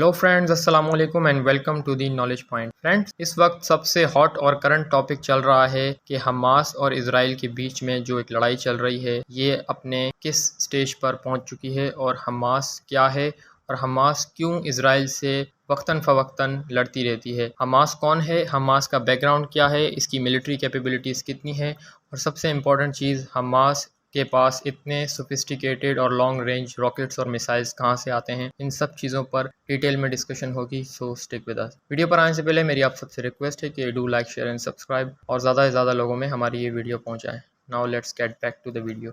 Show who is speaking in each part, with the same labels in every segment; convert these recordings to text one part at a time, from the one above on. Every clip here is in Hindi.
Speaker 1: हेलो फ्रेंड्स, अस्सलाम वालेकुम and welcome to the knowledge point. Friends, इस वक्त सबसे हॉट और करंट टॉपिक चल रहा है कि हमास और इजराइल के बीच में जो एक लड़ाई चल रही है ये अपने किस स्टेज पर पहुंच चुकी है और हमास क्या है और हमास क्यों इजराइल से वक्तन फ़वक्तन लड़ती रहती है। हमास कौन है, हमास का बैकग्राउंड क्या है, इसकी मिलिट्री कैपेबिलिटीज़ कितनी है और सबसे इम्पॉर्टेंट चीज़, हमास के पास इतने सोफिस्टिकेटेड और लॉन्ग रेंज रॉकेट्स और मिसाइल्स कहाँ से आते हैं। इन सब चीज़ों पर डिटेल में डिस्कशन होगी, सो स्टिक विद अस। वीडियो पर आने से पहले मेरी आप सबसे रिक्वेस्ट है कि do like, share and subscribe और ज़्यादा से ज़्यादा लोगों में हमारी ये वीडियो पहुँचाएँ। Now let's get back to the video.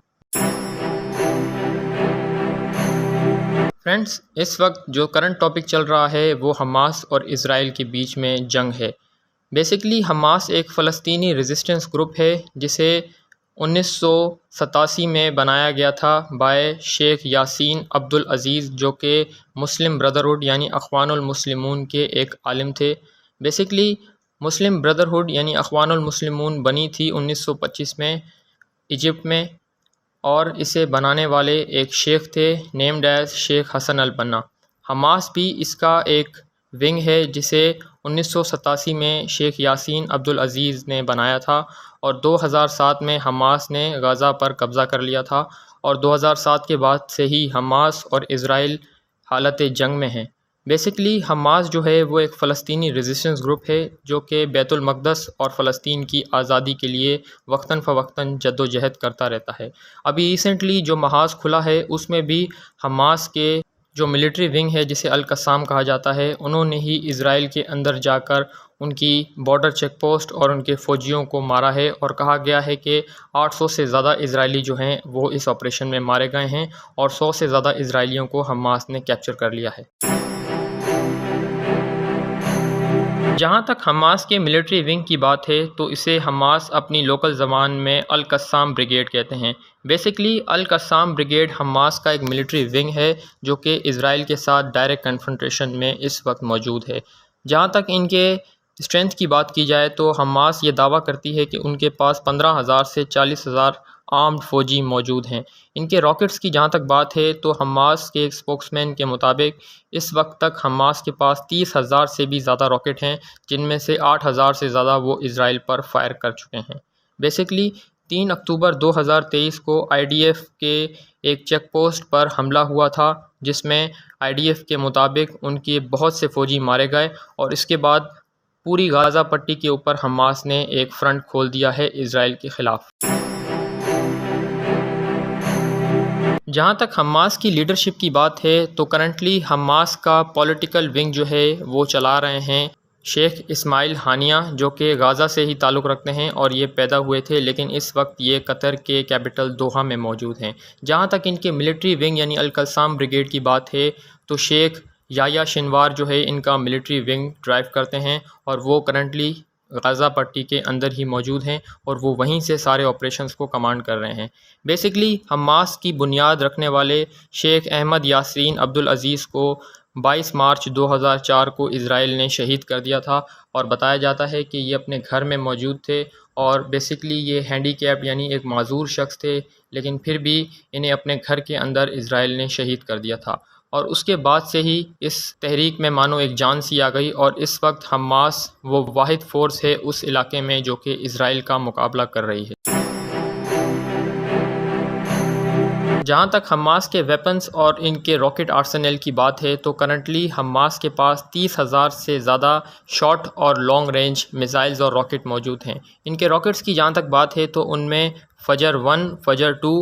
Speaker 1: Friends, इस वक्त जो करंट टॉपिक चल रहा है वो हमास और इजराइल के बीच में जंग है। बेसिकली हमास एक फ़लस्तीनी रेजिस्टेंस ग्रुप है जिसे 1987 में बनाया गया था बाय शेख यासीन अब्दुल अज़ीज़, जो कि मुस्लिम ब्रदरहुड यानी अख़वानुल मुस्लिमून के एक आलिम थे। बेसिकली मुस्लिम ब्रदरहुड यानी अख़वानुल मुस्लिमून बनी थी 1925 में इजिप्ट में, और इसे बनाने वाले एक शेख थे नेम्ड एज शेख हसन अल बन्ना। हमास भी इसका एक विंग है जिसे 1987 में शेख यासीन अब्दुल अज़ीज़ ने बनाया था और 2007 में हमास ने गाज़ा पर कब्ज़ा कर लिया था और 2007 के बाद से ही हमास और इजराइल हालत जंग में हैं। बेसिकली हमास जो है वो एक फ़लस्तीनी रेजिस्टेंस ग्रुप है जो कि बैतुल मक़दस और फ़लस्तीन की आज़ादी के लिए वक्तन फ़वक्तन जद्दोजहद करता रहता है। अभी रिसेंटली जो महाज़ खुला है उसमें भी हमास के जो मिलिट्री विंग है जिसे अल कस्साम कहा जाता है, उन्होंने ही इजराइल के अंदर जाकर उनकी बॉर्डर चेक पोस्ट और उनके फ़ौजियों को मारा है और कहा गया है कि 800 से ज़्यादा इजरायली जो हैं वो इस ऑपरेशन में मारे गए हैं और 100 से ज़्यादा इजरायलियों को हमास ने कैप्चर कर लिया है। जहाँ तक हमास के मिलिट्री विंग की बात है तो इसे हमास अपनी लोकल ज़बान में अल कस्साम ब्रिगेड कहते हैं। बेसिकली अल कस्साम ब्रिगेड हमास का एक मिलिट्री विंग है जो कि इजराइल के साथ डायरेक्ट कन्फ्रंटेशन में इस वक्त मौजूद है। जहाँ तक इनके स्ट्रेंथ की बात की जाए तो हमास ये दावा करती है कि उनके पास 15,000 से 40,000 आर्म्ड फ़ौजी मौजूद हैं। इनके रॉकेट्स की जहाँ तक बात है तो हमास के एक स्पोक्समैन के मुताबिक इस वक्त तक हमास के पास 30,000 से भी ज़्यादा रॉकेट हैं, जिनमें से 8,000 से ज़्यादा वो इजराइल पर फायर कर चुके हैं। बेसिकली 3 अक्टूबर 2023 को IDF के एक चेक पोस्ट पर हमला हुआ था जिसमें IDF के मुताबिक उनके बहुत से फ़ौजी मारे गए और इसके बाद पूरी गाज़ा पट्टी के ऊपर हमास ने एक फ्रंट खोल दिया है इजराइल के ख़िलाफ़। जहाँ तक हमास की लीडरशिप की बात है तो करंटली हमास का पॉलिटिकल विंग जो है वो चला रहे हैं शेख इस्माइल हानिया, जो कि गाज़ा से ही ताल्लुक़ रखते हैं और ये पैदा हुए थे लेकिन इस वक्त ये कतर के कैपिटल दोहा में मौजूद हैं। जहाँ तक इनके मिलिट्री विंग यानी अल कस्साम ब्रिगेड की बात है तो शेख याया शिनवार जो है इनका मिलिट्री विंग ड्राइव करते हैं और वो करंटली गाज़ा पट्टी के अंदर ही मौजूद हैं और वो वहीं से सारे ऑपरेशंस को कमांड कर रहे हैं। बेसिकली हमास की बुनियाद रखने वाले शेख अहमद यासीन अब्दुल अज़ीज़ को 22 मार्च 2004 को इजराइल ने शहीद कर दिया था और बताया जाता है कि ये अपने घर में मौजूद थे और बेसिकली ये हैंडीकैप यानी एक माजूर शख्स थे, लेकिन फिर भी इन्हें अपने घर के अंदर इजराइल ने शहीद कर दिया था और उसके बाद से ही इस तहरीक में मानो एक जान सी आ गई और इस वक्त हमास वो वाहिद फ़ोर्स है उस इलाके में जो कि इजराइल का मुकाबला कर रही है। जहाँ तक हमास के वेपन्स और इनके रॉकेट आर्सेनल की बात है तो करंटली हमास के पास 30,000 से ज़्यादा शॉर्ट और लॉन्ग रेंज मिसाइल्स और रॉकेट मौजूद हैं। इनके रॉकेट्स की जहाँ तक बात है तो उनमें फजर 1, फजर 2,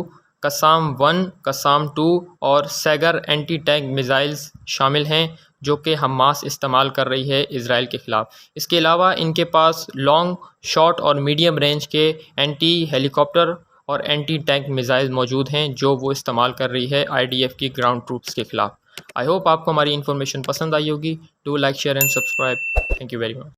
Speaker 1: कसाम 1, कसाम 2 और सैगर एंटी टैंक मिसाइल्स शामिल हैं जो कि हमास इस्तेमाल कर रही है इजराइल के ख़िलाफ़। इसके अलावा इनके पास लॉन्ग, शॉर्ट और मीडियम रेंज के एंटी हेलीकॉप्टर और एंटी टैंक मिसाइल मौजूद हैं जो वो इस्तेमाल कर रही है IDF की ग्राउंड ट्रूप्स के ख़िलाफ़। आई होप आपको हमारी इन्फॉर्मेशन पसंद आई होगी। Do like, share and subscribe. Thank you very much.